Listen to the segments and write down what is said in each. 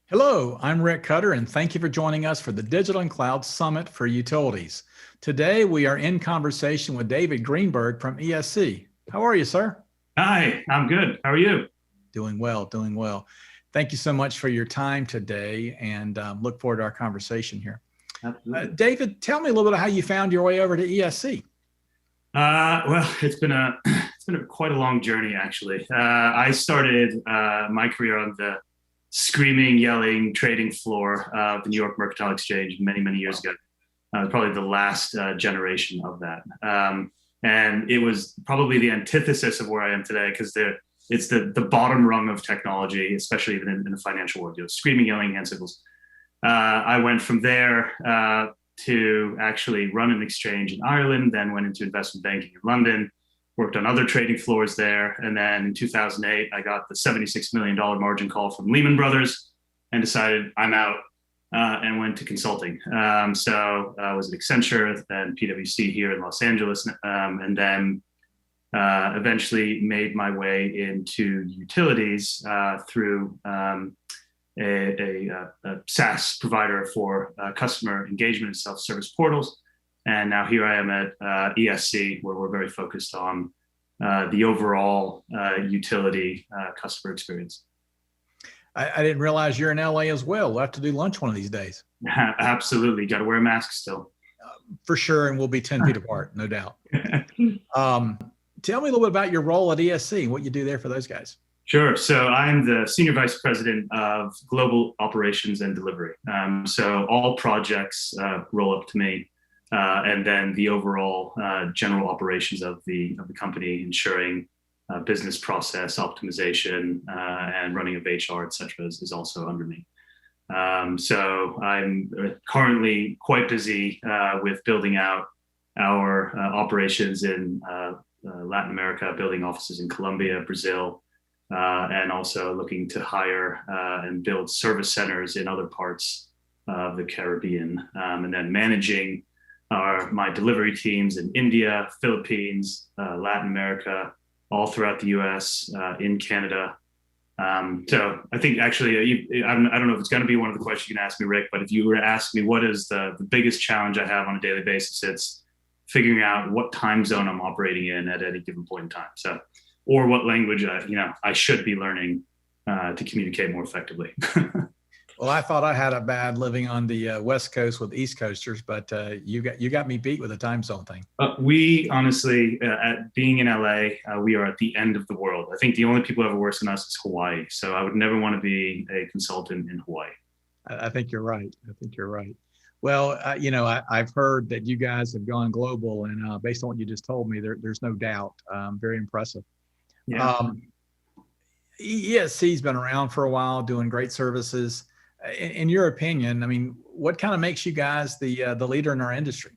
Hello, I'm Rick Cutter, and thank you for joining us for the Digital and Cloud Summit for Utilities. Today, we are in conversation with David Greenberg from ESC. How are you, sir? Hi, I'm good. How are you? Doing well, doing well. Thank you so much for your time today, and look forward to our conversation here. Absolutely. David, tell me a little bit of how you found your way over to ESC. Well, it's been quite a long journey, actually. I started my career on the screaming, yelling trading floor of the New York Mercantile Exchange many years ago. Probably the last generation of that, and it was probably the antithesis of where I am today because it's the bottom rung of technology, especially even in the financial world. Screaming, yelling, hand signals. I went from there to actually run an exchange in Ireland, then went into investment banking in London, worked on other trading floors there. And then in 2008, I got the $76 million margin call from Lehman Brothers and decided I'm out and went to consulting. So I was at Accenture and PwC here in Los Angeles, and then eventually made my way into utilities through a SaaS provider for customer engagement and self-service portals. And now here I am at ESC, where we're very focused on the overall utility customer experience. I didn't realize you're in LA as well. We'll have to do lunch one of these days. Absolutely. Got to wear a mask still. For sure, and we'll be 10 feet apart, no doubt. Tell me a little bit about your role at ESC and what you do there for those guys. Sure. So I'm the Senior Vice President of Global Operations and Delivery. So all projects roll up to me, and then the overall general operations of the company, ensuring business process optimization and running of HR, et cetera, is also under me. So I'm currently quite busy with building out our operations in Latin America, building offices in Colombia, Brazil, and also looking to hire and build service centers in other parts of the Caribbean, and then managing my delivery teams in India, Philippines, Latin America, all throughout the US, in Canada. So I think actually, I don't know if it's going to be one of the questions you can ask me, Rick, but if you were to ask me what is the biggest challenge I have on a daily basis, it's figuring out what time zone I'm operating in at any given point in time. So, or what language I should be learning to communicate more effectively. Well, I thought I had it bad living on the West Coast with East Coasters, but you got me beat with the time zone thing. We honestly, at being in LA, we are at the end of the world. I think the only people who have it worse than us is Hawaii. So I would never want to be a consultant in Hawaii. I think you're right. I think you're right. Well, I've heard that you guys have gone global, and based on what you just told me, there's no doubt. Very impressive. Yeah. ESC's been around for a while, doing great services. In your opinion, I mean, what kind of makes you guys the leader in our industry?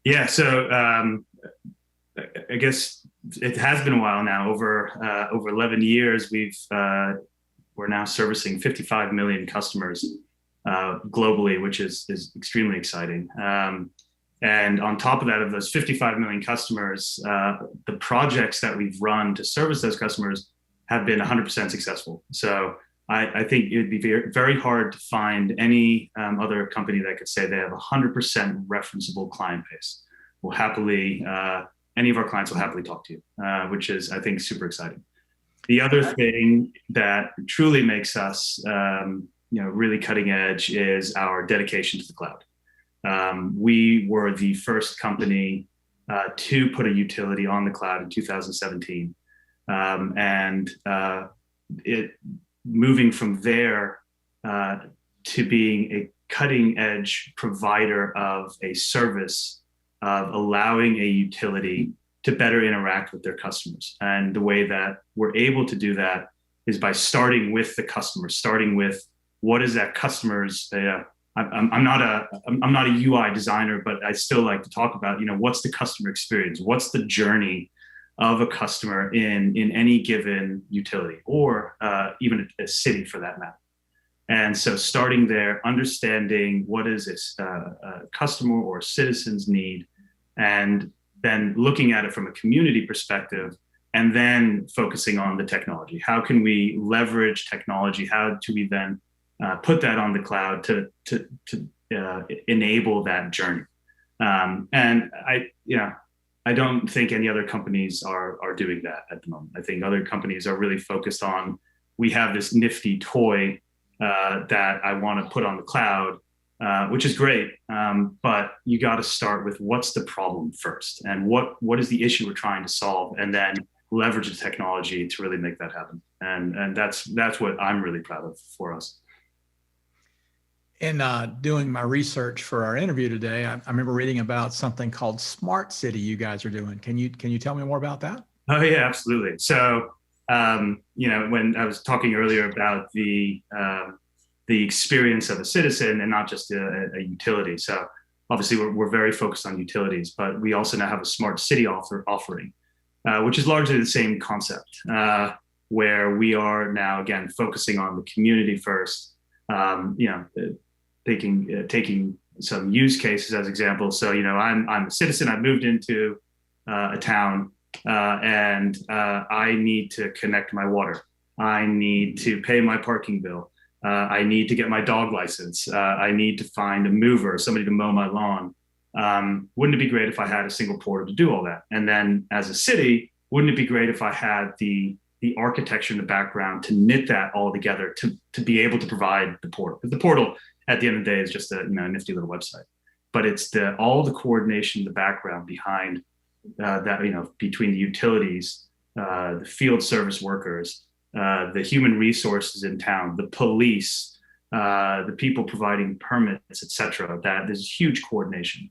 Yeah, so I guess it has been a while now. Over 11 years, we're now servicing 55 million customers globally, which is extremely exciting. And on top of that, of those 55 million customers, the projects that we've run to service those customers have been 100% successful. So I think it would be very hard to find any other company that could say they have 100% referenceable client base. Any of our clients will happily talk to you, which is, I think, super exciting. The other thing that truly makes us, really cutting edge is our dedication to the cloud. We were the first company to put a utility on the cloud in 2017, and moving from there to being a cutting edge provider of a service of allowing a utility to better interact with their customers. And the way that we're able to do that is by starting with the customer, starting with what is that customer's, I'm not a UI designer, but I still like to talk about, what's the customer experience? What's the journey of a customer in any given utility, or even a city for that matter. And so starting there, understanding what is this customer or citizen's need, and then looking at it from a community perspective, and then focusing on the technology. How can we leverage technology? How do we then put that on the cloud to enable that journey. And I don't think any other companies are doing that at the moment. I think other companies are really focused on, we have this nifty toy that I want to put on the cloud, which is great. But you got to start with what's the problem first, and what is the issue we're trying to solve, and then leverage the technology to really make that happen. And that's what I'm really proud of for us. In doing my research for our interview today, I remember reading about something called Smart City you guys are doing. Can you tell me more about that? Oh yeah, absolutely. So when I was talking earlier about the experience of a citizen and not just a utility. So obviously we're very focused on utilities, but we also now have a smart city offering, which is largely the same concept, where we are now again focusing on the community first. Taking some use cases as examples. So I'm a citizen. I moved into a town, and I need to connect my water. I need to pay my parking bill. I need to get my dog license. I need to find a mover, somebody to mow my lawn. Wouldn't it be great if I had a single portal to do all that? And then as a city, wouldn't it be great if I had the architecture in the background to knit that all together to be able to provide the portal? Because the portal at the end of the day is just a nifty little website, but it's all the coordination in the background behind that, between the utilities, the field service workers, the human resources in town, the police, the people providing permits, et cetera. That there's huge coordination.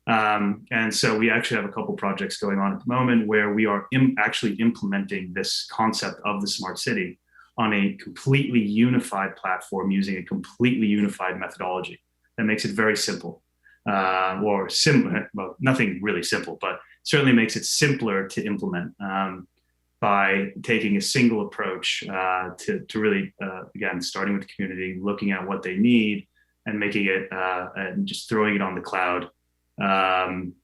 And so we actually have a couple projects going on at the moment where we are actually implementing this concept of the smart city on a completely unified platform using a completely unified methodology that makes it very simple, well, nothing really simple, but certainly makes it simpler to implement by taking a single approach to really, again, starting with the community, looking at what they need and making it and just throwing it on the cloud and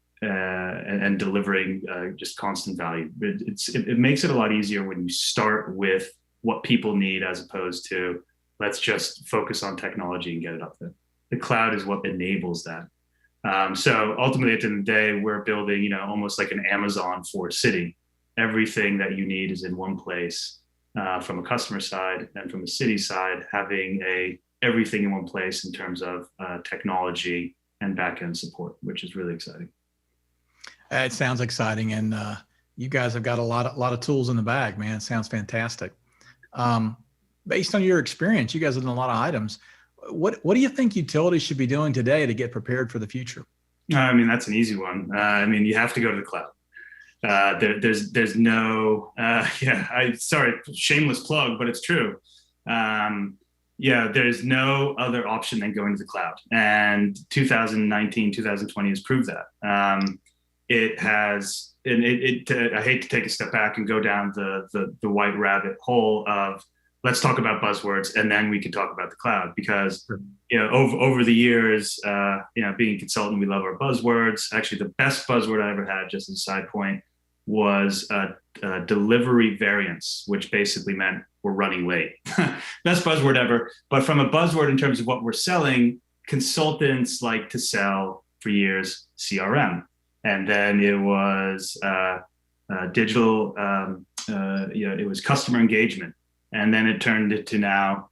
delivering just constant value. It makes it a lot easier when you start with what people need as opposed to let's just focus on technology and get it up there. The cloud is what enables that. So ultimately, at the end of the day, we're building, almost like an Amazon for a city. Everything that you need is in one place, from a customer side and from a city side, having everything in one place in terms of technology and back-end support, which is really exciting. It sounds exciting, and you guys have got a lot of tools in the bag, man. It sounds fantastic. Based on your experience, you guys have done a lot of items. What do you think utilities should be doing today to get prepared for the future? I mean, that's an easy one. You have to go to the cloud. There's no, sorry, shameless plug, but it's true. There's no other option than going to the cloud. And 2019, 2020 has proved that. It has, and I hate to take a step back and go down the white rabbit hole of let's talk about buzzwords and then we can talk about the cloud, because over the years, being a consultant, we love our buzzwords. Actually, the best buzzword I ever had, just as a side point, was delivery variance, which basically meant we're running late. Best buzzword ever. But from a buzzword in terms of what we're selling, consultants like to sell for years CRM. And then it was digital, it was customer engagement. And then it turned into now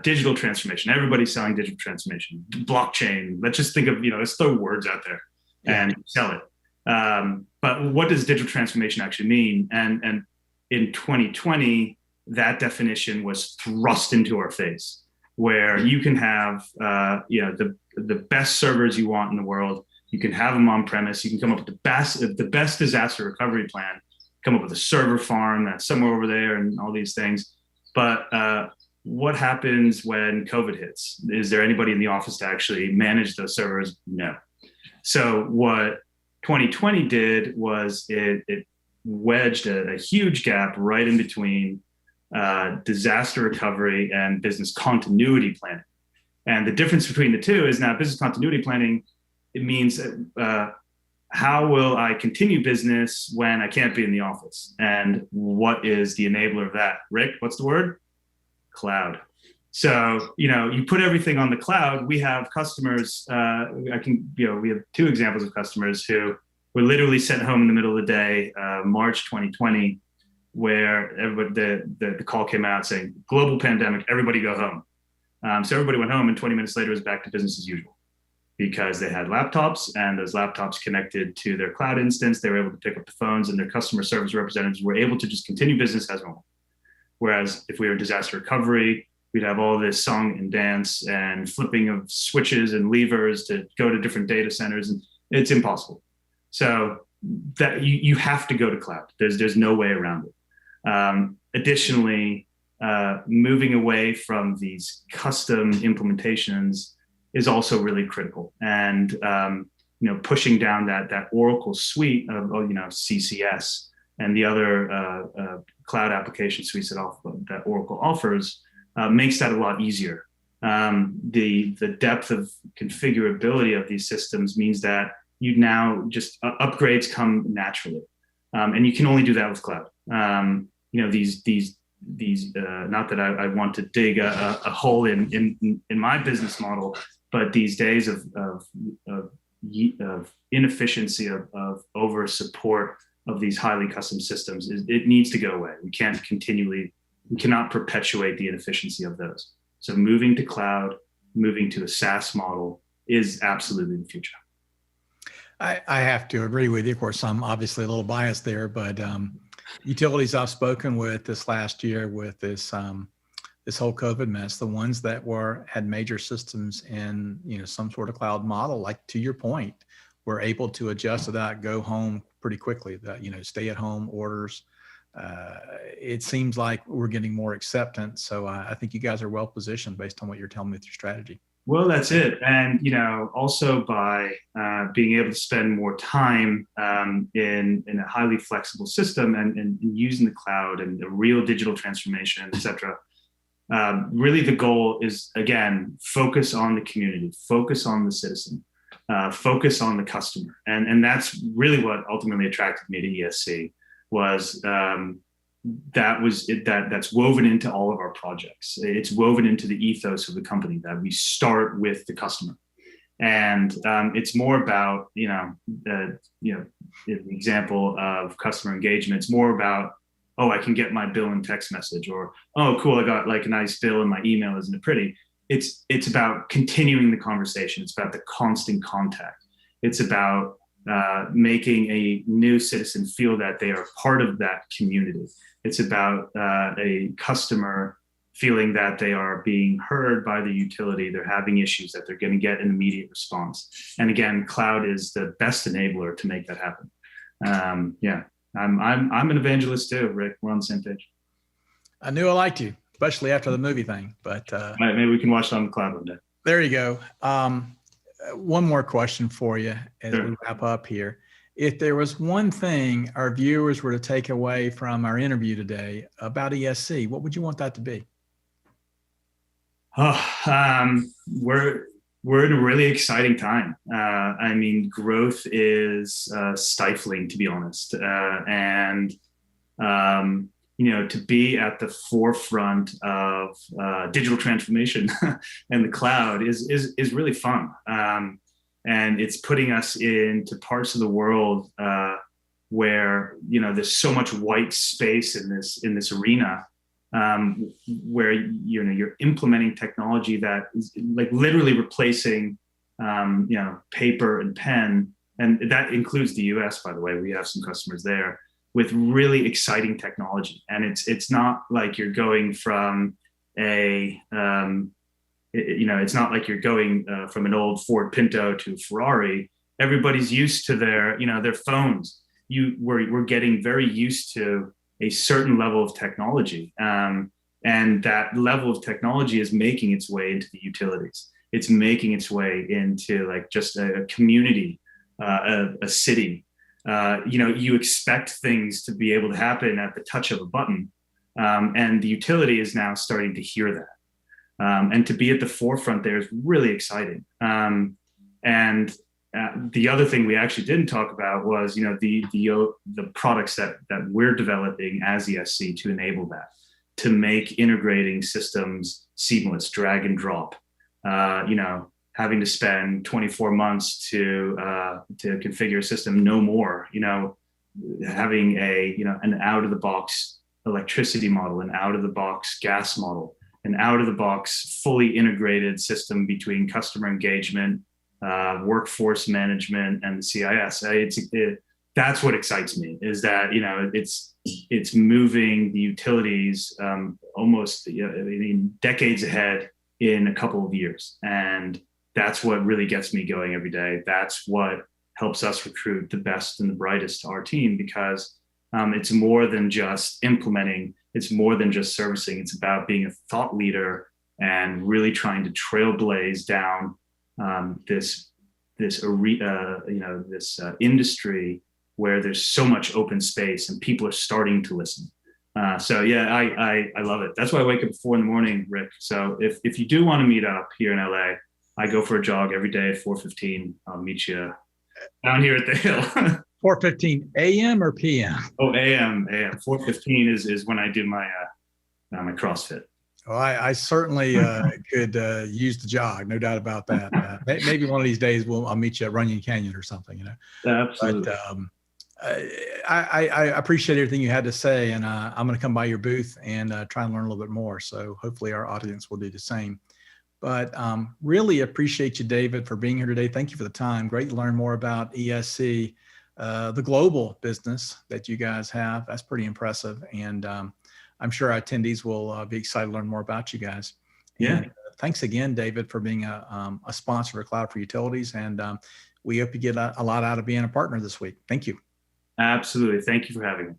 digital transformation. Everybody's selling digital transformation, blockchain. Let's just think of, let's throw words out there and sell it. But what does digital transformation actually mean? And in 2020, that definition was thrust into our face, where you can have, the best servers you want in the world. You can have them on premise. You can come up with the best disaster recovery plan, come up with a server farm that's somewhere over there and all these things. But what happens when COVID hits? Is there anybody in the office to actually manage those servers? No. So what 2020 did was it wedged a huge gap right in between disaster recovery and business continuity planning. And the difference between the two is now business continuity planning, it means how will I continue business when I can't be in the office? And what is the enabler of that? Rick, what's the word? Cloud. So, you put everything on the cloud. We have customers. We have two examples of customers who were literally sent home in the middle of the day, March 2020, where the call came out saying global pandemic, everybody go home. So everybody went home, and 20 minutes later it was back to business as usual because they had laptops, and those laptops connected to their cloud instance. They were able to pick up the phones, and their customer service representatives were able to just continue business as normal. Whereas if we were in disaster recovery, we'd have all this song and dance and flipping of switches and levers to go to different data centers, and it's impossible. So that you have to go to cloud. There's no way around it. Additionally, moving away from these custom implementations is also really critical, and pushing down that Oracle suite of CCS and the other cloud application suites that Oracle offers makes that a lot easier. The depth of configurability of these systems means that you now just upgrades come naturally, and you can only do that with cloud. These not that I want to dig a hole in my business model, but these days of inefficiency of over support of these highly custom systems, it needs to go away. We cannot perpetuate the inefficiency of those. So moving to cloud, moving to a SaaS model is absolutely the future. I have to agree with you. Of course, I'm obviously a little biased there, but utilities I've spoken with this last year with this whole COVID mess, the ones that had major systems in some sort of cloud model, like to your point, were able to adjust to that, go home pretty quickly. That stay at home orders. It seems like we're getting more acceptance. So I think you guys are well positioned based on what you're telling me with your strategy. Well, that's it. And, also by being able to spend more time in a highly flexible system and using the cloud and the real digital transformation, et cetera, really the goal is, again, focus on the community, focus on the citizen, focus on the customer. And that's really what ultimately attracted me to ESC was that's woven into all of our projects. It's woven into the ethos of the company that we start with the customer, and it's more about the example of customer engagement. It's more about, oh, I can get my bill in text message, or oh, cool, I got like a nice bill in my email. Isn't it pretty? It's about continuing the conversation. It's about the constant contact. It's about making a new citizen feel that they are part of that community. It's about a customer feeling that they are being heard by the utility. They're having issues that they're going to get an immediate response. And again, cloud is the best enabler to make that happen. I'm an evangelist too, Rick. We're on the same page. I knew I liked you, especially after the movie thing. But maybe we can watch it on the cloud one day. There you go. One more question for you as Sure. we wrap up here. If there was one thing our viewers were to take away from our interview today about ESC, what would you want that to be? We're in a really exciting time. Growth is stifling, to be honest, and to be at the forefront of digital transformation and the cloud is really fun. And it's putting us into parts of the world where there's so much white space in this arena, where you're implementing technology that is like literally replacing paper and pen, and that includes the US, by the way. We have some customers there with really exciting technology, and it's not like you're going from it's not like you're going from an old Ford Pinto to Ferrari. Everybody's used to their phones. We're getting very used to a certain level of technology, and that level of technology is making its way into the utilities. It's making its way into like just a community, a city. You expect things to be able to happen at the touch of a button, and the utility is now starting to hear that. And to be at the forefront there is really exciting. And the other thing we actually didn't talk about was, the products that we're developing as ESC to enable that. to make integrating systems seamless, drag and drop. Having to spend 24 months to configure a system, no more. Having an out of the box electricity model, an out of the box gas model, an out of the box fully integrated system between customer engagement, workforce management, and the CIS. That's what excites me, is that it's moving the utilities almost decades ahead in a couple of years, and that's what really gets me going every day. That's what helps us recruit the best and the brightest to our team, because it's more than just implementing. It's more than just servicing. It's about being a thought leader and really trying to trailblaze down this industry where there's so much open space and people are starting to listen. I love it. That's why I wake up at 4 a.m, Rick. So if you do want to meet up here in LA, I go for a jog every day at 4:15. I'll meet you down here at the hill. 4:15 a.m. or p.m.? Oh, a.m. 4:15 is when I do my CrossFit. Well, I certainly could use the jog, no doubt about that. Maybe one of these days I'll meet you at Runyon Canyon or something, Absolutely. But I appreciate everything you had to say, and I'm going to come by your booth and try and learn a little bit more. So hopefully our audience will do the same. But really appreciate you, David, for being here today. Thank you for the time. Great to learn more about ESC, the global business that you guys have. That's pretty impressive. And I'm sure our attendees will be excited to learn more about you guys. Yeah. And, thanks again, David, for being a sponsor for Cloud for Utilities. And we hope you get a lot out of being a partner this week. Thank you. Absolutely. Thank you for having me.